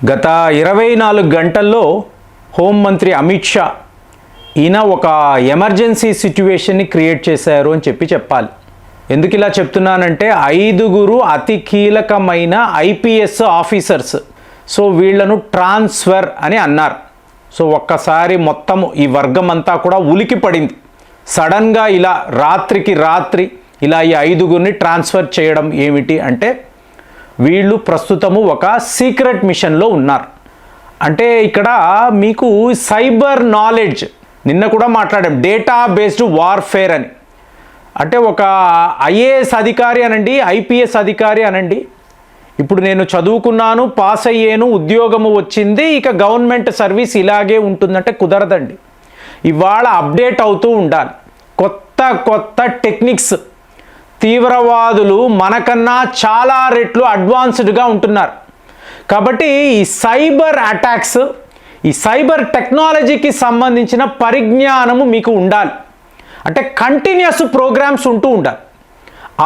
గత 24 గంటల్లో హోంమంత్రి అమిత్ షా ఈయన ఒక ఎమర్జెన్సీ సిట్యుయేషన్ని క్రియేట్ చేశారు అని చెప్పాలి. ఎందుకు ఇలా చెప్తున్నానంటే 5 అతి కీలకమైన ఐపీఎస్ ఆఫీసర్స్, సో వీళ్లను ట్రాన్స్ఫర్ అని అన్నారు. సో ఒక్కసారి మొత్తం ఈ వర్గం అంతా కూడా ఉలికి పడింది. సడన్గా ఇలా రాత్రికి రాత్రి ఇలా ఈ 5 ట్రాన్స్ఫర్ చేయడం ఏమిటి అంటే, వీళ్ళు ప్రస్తుతము ఒక సీక్రెట్ మిషన్లో ఉన్నారు. అంటే ఇక్కడ మీకు సైబర్ నాలెడ్జ్, నిన్న కూడా మాట్లాడాం, డేటా బేస్డ్ వార్ఫేర్ అని. అంటే ఒక ఐఏఎస్ అధికారి అనండి, ఐపీఎస్ అధికారి అనండి, ఇప్పుడు నేను చదువుకున్నాను, పాస్ అయ్యాను, ఉద్యోగము వచ్చింది, ఇక గవర్నమెంట్ సర్వీస్ ఇలాగే ఉంటుందంటే కుదరదండి. ఇవాళ అప్డేట్ అవుతూ ఉండాలి. కొత్త టెక్నిక్స్, తీవ్రవాదులు మనకన్నా చాలా రెట్లు అడ్వాన్స్డ్గా ఉంటున్నారు. కాబట్టి ఈ సైబర్ అటాక్స్, ఈ సైబర్ టెక్నాలజీకి సంబంధించిన పరిజ్ఞానము మీకు ఉండాలి. అంటే కంటిన్యూస్ ప్రోగ్రామ్స్ ఉంటూ ఉండాలి.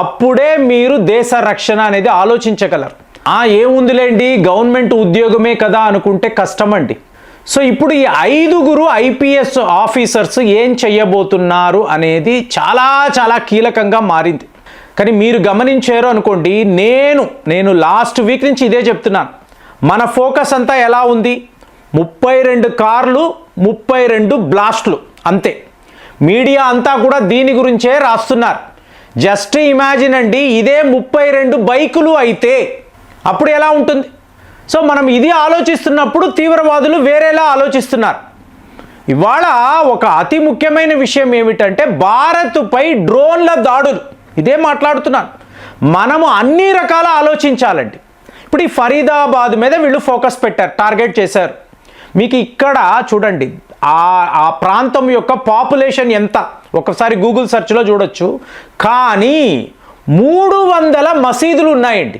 అప్పుడే మీరు దేశ రక్షణ అనేది ఆలోచించగలరు. ఏముందిలేండి గవర్నమెంట్ ఉద్యోగమే కదా అనుకుంటే కష్టమండి. సో ఇప్పుడు ఈ 5 ఐపీఎస్ ఆఫీసర్స్ ఏం చెయ్యబోతున్నారు అనేది చాలా కీలకంగా మారింది. కానీ మీరు గమనించారు అనుకోండి, నేను లాస్ట్ వీక్ నుంచి ఇదే చెప్తున్నాను. మన ఫోకస్ అంతా ఎలా ఉంది? 32 కార్లు, 32 బ్లాస్ట్లు అంతే. మీడియా అంతా కూడా దీని గురించే రాస్తున్నారు. జస్ట్ ఇమాజిన్ అండి, ఇదే 32 బైకులు అయితే అప్పుడు ఎలా ఉంటుంది? సో మనం ఇది ఆలోచిస్తున్నప్పుడు తీవ్రవాదులు వేరేలా ఆలోచిస్తున్నారు. ఇవాళ ఒక అతి ముఖ్యమైన విషయం ఏమిటంటే, భారత్పై డ్రోన్ల దాడులు. ఇదే మాట్లాడుతున్నాను. మనము అన్ని రకాల ఆలోచించాలండి. ఇప్పుడు ఈ ఫరీదాబాద్ మీద వీళ్ళు ఫోకస్ పెట్టారు, టార్గెట్ చేశారు. మీకు ఇక్కడ చూడండి, ఆ ప్రాంతం యొక్క పాపులేషన్ ఎంత ఒకసారి గూగుల్ సెర్చ్లో చూడొచ్చు. కానీ 300 మసీదులు ఉన్నాయండి.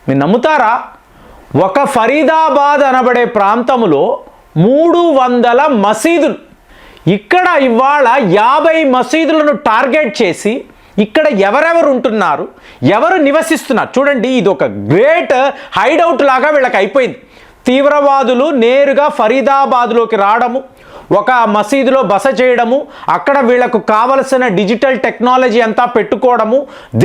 మీరు నమ్ముతారా? ఒక ఫరీదాబాద్ అనబడే ప్రాంతంలో 300 మసీదులు. ఇక్కడ ఇవాళ 50 మసీదులను టార్గెట్ చేసి ఇక్కడ ఎవరెవరు ఉంటున్నారు, ఎవరు నివసిస్తున్నారు చూడండి. ఇది ఒక గ్రేట్ హైడౌట్ లాగా వీళ్ళకి అయిపోయింది. తీవ్రవాదులు నేరుగా ఫరీదాబాద్లోకి రావడము, ఒక మసీదులో బస చేయడము, అక్కడ వీళ్లకు కావలసిన డిజిటల్ టెక్నాలజీ అంతా పెట్టుకోవడము,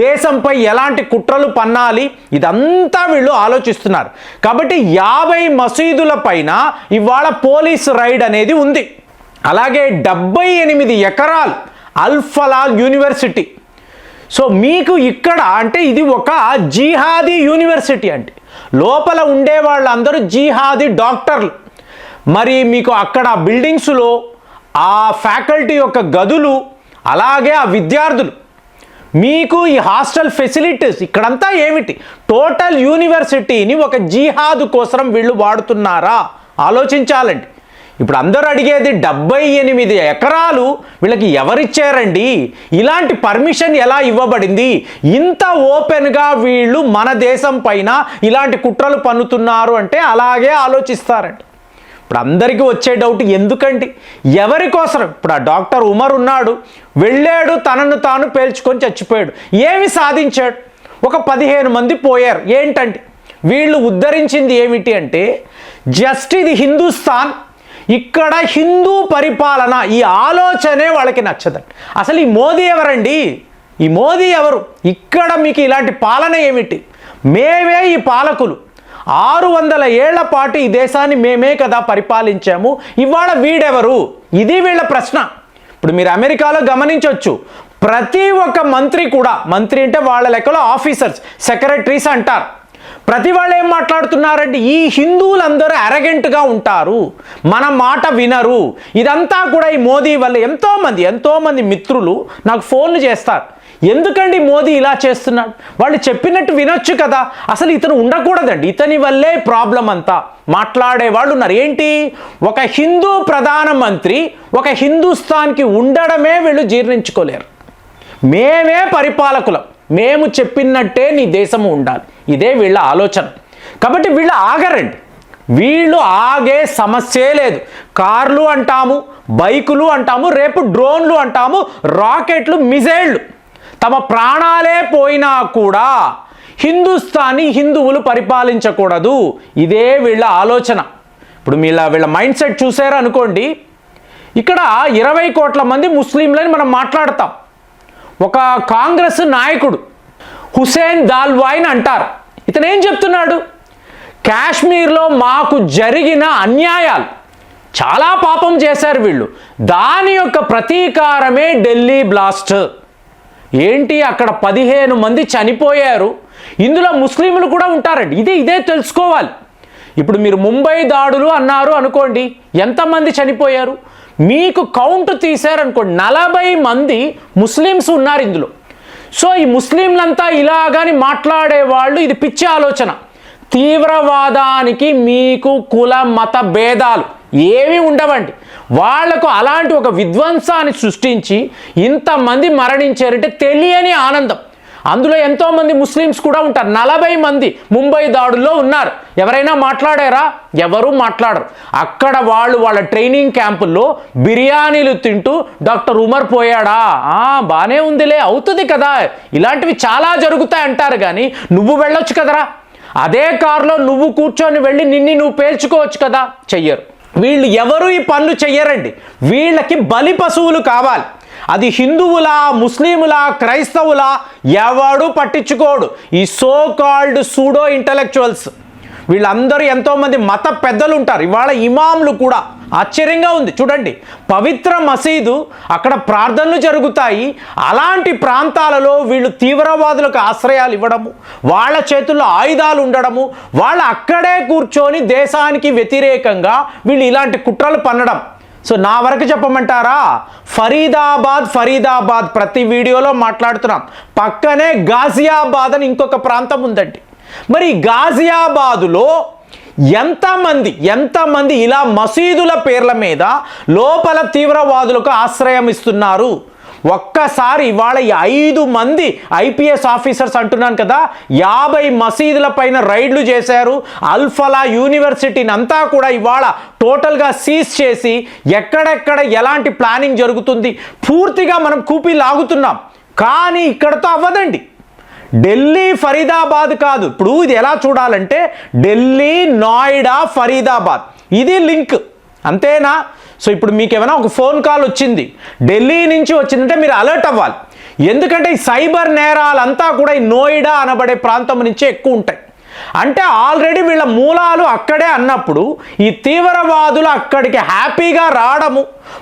దేశంపై ఎలాంటి కుట్రలు పన్నాలి, ఇదంతా వీళ్ళు ఆలోచిస్తున్నారు. కాబట్టి 50 మసీదుల పైన ఇవాళ పోలీస్ రైడ్ అనేది ఉంది. అలాగే 78 ఎకరాలు అల్-ఫలాల్ యూనివర్సిటీ. సో మీకు ఇక్కడ అంటే ఇది ఒక జిహాదీ యూనివర్సిటీ. అంటే లోపల ఉండే వాళ్ళందరూ జిహాదీ డాక్టర్లు. మరి మీకు అక్కడ బిల్డింగ్స్లో ఆ ఫ్యాకల్టీ యొక్క గదులు, అలాగే ఆ విద్యార్థులు, మీకు ఈ హాస్టల్ ఫెసిలిటీస్, ఇక్కడంతా ఏమిటి? టోటల్ యూనివర్సిటీని ఒక జిహాద్ కోసం వీళ్ళు వాడుతున్నారా? ఆలోచించాలండి. ఇప్పుడు అందరూ అడిగేది 78 ఎకరాలు వీళ్ళకి ఎవరిచ్చారండి? ఇలాంటి పర్మిషన్ ఎలా ఇవ్వబడింది? ఇంత ఓపెన్గా వీళ్ళు మన దేశం పైన ఇలాంటి కుట్రలు పన్నుతున్నారు అంటే అలాగే ఆలోచిస్తారండి. ఇప్పుడు అందరికీ వచ్చే డౌట్, ఎందుకండి, ఎవరి కోసం? ఇప్పుడు ఆ డాక్టర్ ఉమర్ ఉన్నాడు, వెళ్ళాడు, తనను తాను పేల్చుకొని చచ్చిపోయాడు. ఏమి సాధించాడు? ఒక 15 మంది పోయారు. ఏంటంటే వీళ్ళు ఉద్ధరించింది ఏమిటి అంటే, జస్ట్ ఇది హిందుస్థాన్, ఇక్కడ హిందూ పరిపాలన, ఈ ఆలోచనే వాళ్ళకి నచ్చదండి. అసలు ఈ మోదీ ఎవరండి? ఈ మోదీ ఎవరు? ఇక్కడ మీకు ఇలాంటి పాలన ఏమిటి? మేమే ఈ పాలకులు, 600 ఏళ్ల పాటు ఈ దేశాన్ని మేమే కదా పరిపాలించాము, ఇవాళ వీడెవరు? ఇది వీళ్ళ ప్రశ్న. ఇప్పుడు మీరు అమెరికాలో గమనించవచ్చు, ప్రతి ఒక్క మంత్రి కూడా, మంత్రి అంటే వాళ్ళ లెక్కలో ఆఫీసర్స్, సెక్రటరీస్ అంటారు, ప్రతి వాళ్ళు ఏం మాట్లాడుతున్నారంటే, ఈ హిందువులందరూ అరగెంట్గా ఉంటారు, మన మాట వినరు. ఇదంతా కూడా ఈ మోదీ వల్ల. ఎంతోమంది మిత్రులు నాకు ఫోన్లు చేస్తారు, ఎందుకండి మోదీ ఇలా చేస్తున్నాడు? వాళ్ళు చెప్పినట్టు వినొచ్చు కదా, అసలు ఇతను ఉండకూడదండి, ఇతని వల్లే ప్రాబ్లం అంతా మాట్లాడే వాళ్ళు ఉన్నారు. ఏంటి? ఒక హిందూ ప్రధానమంత్రి ఒక హిందుస్థాన్కి ఉండడమే వీళ్ళు జీర్ణించుకోలేరు. మేమే పరిపాలకులం, మేము చెప్పినట్టే నీ దేశము ఉండాలి, ఇదే వీళ్ళ ఆలోచన. కాబట్టి వీళ్ళు ఆగరండి, వీళ్ళు ఆగే సమస్యే లేదు. కార్లు అంటాము, బైకులు అంటాము, రేపు డ్రోన్లు అంటాము, రాకెట్లు, మిజైళ్ళు. తమ ప్రాణాలే పోయినా కూడా హిందుస్థాన్ని హిందువులు పరిపాలించకూడదు. ఇదే వీళ్ళ ఆలోచన. ఇప్పుడు వీళ్ళ మైండ్ సెట్ చూసారు అనుకోండి. ఇక్కడ 20 కోట్ల మంది ముస్లింలని మనం మాట్లాడతాం. ఒక కాంగ్రెస్ నాయకుడు హుసేన్ దాల్వాయిని అంటారు. ఇతను ఏం చెప్తున్నాడు? కాశ్మీర్లో మాకు జరిగిన అన్యాయాలు, చాలా పాపం చేశారు వీళ్ళు, దాని యొక్క ప్రతీకారమే ఢిల్లీ బ్లాస్ట్. ఏంటి, అక్కడ 15 మంది చనిపోయారు, ఇందులో ముస్లింలు కూడా ఉంటారండి. ఇదే తెలుసుకోవాలి. ఇప్పుడు మీరు ముంబై దాడులు అన్నారు అనుకోండి, ఎంతమంది చనిపోయారు? మీకు కౌంట్ తీశారనుకోండి, 40 మంది ముస్లిమ్స్ ఉన్నారు ఇందులో. సో ఈ ముస్లింలంతా ఇలాగని మాట్లాడేవాళ్ళు, ఇది పిచ్చి ఆలోచన. తీవ్రవాదానికి మీకు కుల మత భేదాలు ఏమీ ఉండవండి. వాళ్లకు అలాంటి ఒక విధ్వంసాన్ని సృష్టించి ఇంతమంది మరణించారంటే తెలియని ఆనందం. అందులో ఎంతోమంది ముస్లిమ్స్ కూడా ఉంటారు. 40 మంది ముంబై దాడుల్లో ఉన్నారు. ఎవరైనా మాట్లాడారా? ఎవరూ మాట్లాడరు. అక్కడ వాళ్ళ ట్రైనింగ్ క్యాంపుల్లో బిర్యానీలు తింటూ డాక్టర్ ఉమర్ పోయాడా, బానే ఉందిలే, అవుతుంది కదా, ఇలాంటివి చాలా జరుగుతాయి అంటారు. కానీ నువ్వు వెళ్ళొచ్చు కదరా, అదే కారులో నువ్వు కూర్చొని వెళ్ళి నువ్వు పేల్చుకోవచ్చు కదా. చెయ్యరు. వీళ్ళు ఎవరు ఈ పనులు చెయ్యరండి. వీళ్ళకి బలి పశువులు కావాలి. అది హిందువులా, ముస్లిములా, క్రైస్తవులా ఎవడు పట్టించుకోడు. ఈ సో కాల్డ్ సూడో ఇంటలెక్చువల్స్ వీళ్ళందరూ ఎంతోమంది మత పెద్దలు ఉంటారు. ఇవాళ ఇమాంలు కూడా ఆశ్చర్యంగా ఉంది చూడండి. పవిత్ర మసీదు, అక్కడ ప్రార్థనలు జరుగుతాయి. అలాంటి ప్రాంతాలలో వీళ్ళు తీవ్రవాదులకు ఆశ్రయాలు ఇవ్వడము, వాళ్ళ చేతుల్లో ఆయుధాలు ఉండడము, వాళ్ళు అక్కడే కూర్చొని దేశానికి వ్యతిరేకంగా వీళ్ళు ఇలాంటి కుట్రలు పన్నడం. సో నా వరకు చెప్పమంటారా, ఫరీదాబాద్ ప్రతి వీడియోలో మాట్లాడుతున్నాం. పక్కనే గాజియాబాద్ అని ఇంకొక ప్రాంతం ఉందండి. మరి గాజియాబాదులో ఎంతమంది ఇలా మసీదుల పేర్ల మీద లోపల తీవ్రవాదులకు ఆశ్రయం ఇస్తున్నారు? ఒక్కసారి ఇవాళ 5 మంది ఐపీఎస్ ఆఫీసర్స్ అంటున్నాను కదా, 50 మసీదుల పైన రైడ్లు చేశారు. అల్ఫలా యూనివర్సిటీని అంతా కూడా ఇవాళ టోటల్గా సీజ్ చేసి ఎక్కడెక్కడ ఎలాంటి ప్లానింగ్ జరుగుతుంది పూర్తిగా మనం కూపి లాగుతున్నాం. కానీ ఇక్కడతో అవ్వదండి. ఢిల్లీ ఫరీదాబాద్ కాదు. ఇప్పుడు ఇది ఎలా చూడాలంటే ఢిల్లీ, నోయిడా, ఫరీదాబాద్, ఇది లింక్, అంతేనా? సో ఇప్పుడు మీకు ఏమైనా ఒక ఫోన్ కాల్ వచ్చింది, ఢిల్లీ నుంచి వచ్చిందంటే మీరు అలర్ట్ అవ్వాలి. ఎందుకంటే ఈ సైబర్ నేరాలంతా కూడా ఈ నోయిడా అనబడే ప్రాంతం నుంచే ఎక్కువ ఉంటాయి. అంటే ఆల్రెడీ వీళ్ళ మూలాలు అక్కడే అన్నప్పుడు ఈ తీవ్రవాదులు అక్కడికి హ్యాపీగా రావడము,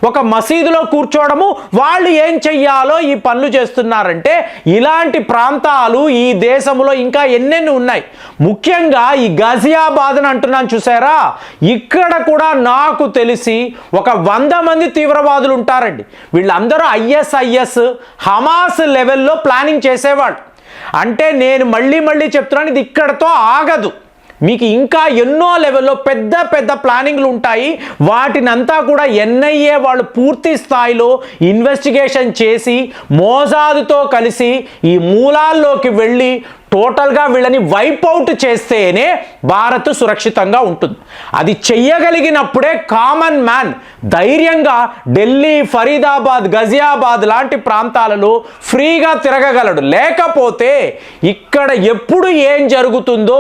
ఒక మసీదులో కూర్చోవడము, వాళ్ళు ఏం చెయ్యాలో ఈ పనులు చేస్తున్నారంటే ఇలాంటి ప్రాంతాలు ఈ దేశంలో ఇంకా ఎన్నెన్ని ఉన్నాయి. ముఖ్యంగా ఈ గాజియాబాద్ అని అంటున్నాను చూసారా, ఇక్కడ కూడా నాకు తెలిసి ఒక 100 మంది తీవ్రవాదులు ఉంటారండి. వీళ్ళందరూ ఐఎస్ఐఎస్, హమాస్ లెవెల్లో ప్లానింగ్ చేసేవాళ్ళు. అంటే నేను మళ్ళీ చెప్తున్నాను, ఇది ఇక్కడతో ఆగదు. మీకు ఇంకా ఎన్నో లెవెల్లో పెద్ద ప్లానింగ్లు ఉంటాయి. వాటినంతా కూడా ఎన్ఐఏ వాళ్ళు పూర్తి స్థాయిలో ఇన్వెస్టిగేషన్ చేసి మోసాదుతో కలిసి ఈ మూలాల్లోకి వెళ్ళి టోటల్గా వీళ్ళని వైప్అవుట్ చేస్తేనే భారత్ సురక్షితంగా ఉంటుంది. అది చెయ్యగలిగినప్పుడే కామన్ మ్యాన్ ధైర్యంగా ఢిల్లీ, ఫరీదాబాద్, గజియాబాద్ లాంటి ప్రాంతాలలో ఫ్రీగా తిరగగలడు. లేకపోతే ఇక్కడ ఎప్పుడు ఏం జరుగుతుందో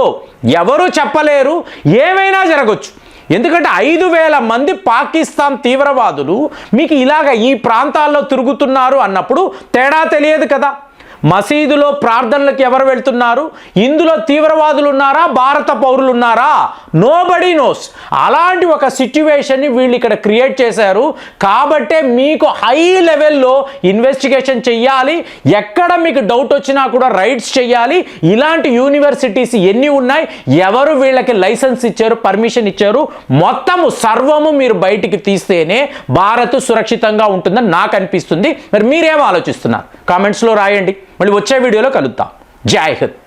ఎవరు చెప్పలేరు, ఏమైనా జరగచ్చు. ఎందుకంటే 5,000 మంది పాకిస్తాన్ తీవ్రవాదులు మీకు ఇలాగ ఈ ప్రాంతాల్లో తిరుగుతున్నారు అన్నప్పుడు తేడా తెలియదు కదా. మసీదులో ప్రార్థనలకు ఎవరు వెళ్తున్నారు, ఇందులో తీవ్రవాదులు ఉన్నారా, భారత పౌరులు ఉన్నారా, నోబడీ నోస్. అలాంటి ఒక సిచ్యువేషన్ని వీళ్ళు ఇక్కడ క్రియేట్ చేశారు. కాబట్టే మీకు హై లెవెల్లో ఇన్వెస్టిగేషన్ చెయ్యాలి. ఎక్కడ మీకు డౌట్ వచ్చినా కూడా రైడ్స్ చెయ్యాలి. ఇలాంటి యూనివర్సిటీస్ ఎన్ని ఉన్నాయి, ఎవరు వీళ్ళకి లైసెన్స్ ఇచ్చారు, పర్మిషన్ ఇచ్చారు, మొత్తము సర్వము మీరు బయటికి తీస్తేనే భారత్ సురక్షితంగా ఉంటుందని నాకు అనిపిస్తుంది. మరి మీరేం ఆలోచిస్తున్నారు? కామెంట్స్లో రాయండి. మళ్ళీ వచ్చే వీడియోలో కలుద్దాం. జై హింద్.